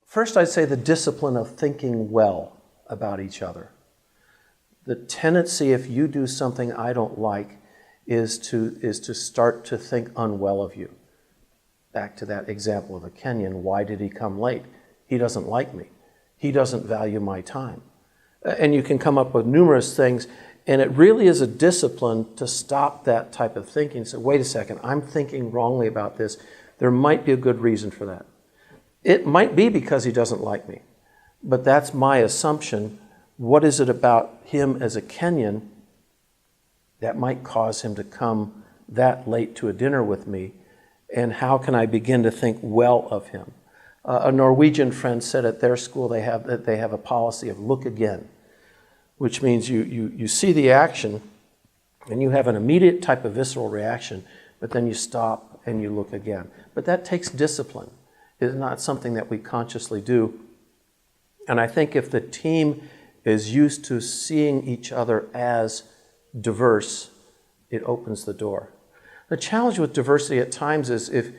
First, I'd say the discipline of thinking well about each other. The tendency, if you do something I don't like, is to start to think unwell of you. Back to that example of a Kenyan, why did he come late? He doesn't like me. He doesn't value my time. And you can come up with numerous things, and it really is a discipline to stop that type of thinking. So wait a second, I'm thinking wrongly about this. There might be a good reason for that. It might be because he doesn't like me, but that's my assumption. What is it about him as a Kenyan that might cause him to come that late to a dinner with me, and how can I begin to think well of him? A Norwegian friend said at their school they have a policy of look again, which means you see the action and you have an immediate type of visceral reaction, but then you stop and you look again. But that takes discipline. It's not something that we consciously do. And I think if the team is used to seeing each other as diverse, it opens the door. The challenge with diversity at times is if,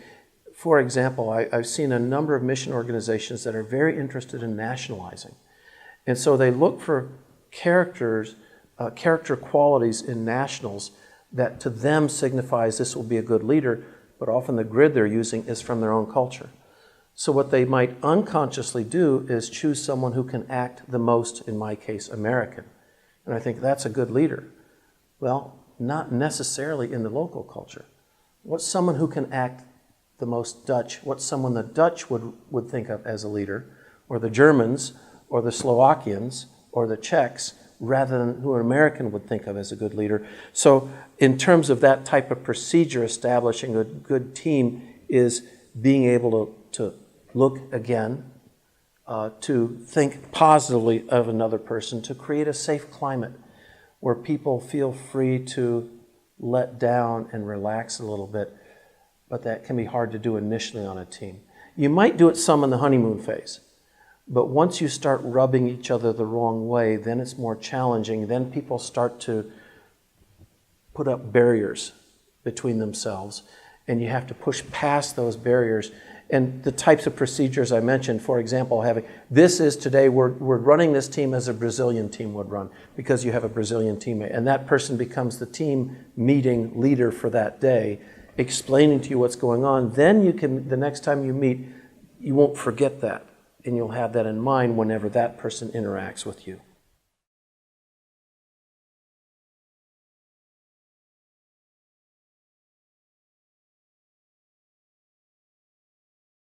for example, I've seen a number of mission organizations that are very interested in nationalizing. And so they look for character qualities in nationals that to them signifies this will be a good leader, but often the grid they're using is from their own culture. So what they might unconsciously do is choose someone who can act the most, in my case, American. And I think that's a good leader. Well, not necessarily in the local culture. What's someone who can act the most Dutch? What's someone the Dutch would think of as a leader, or the Germans, or the Slovakians, or the Czechs, rather than who an American would think of as a good leader? So in terms of that type of procedure, establishing a good team is being able to look again, to think positively of another person, to create a safe climate where people feel free to let down and relax a little bit, but that can be hard to do initially on a team. You might do it some in the honeymoon phase, but once you start rubbing each other the wrong way, then it's more challenging. Then people start to put up barriers between themselves, and you have to push past those barriers. And the types of procedures I mentioned, for example, today we're running this team as a Brazilian team would run, because you have a Brazilian teammate, and that person becomes the team meeting leader for that day, explaining to you what's going on. Then you can, the next time you meet, you won't forget that, and you'll have that in mind whenever that person interacts with you.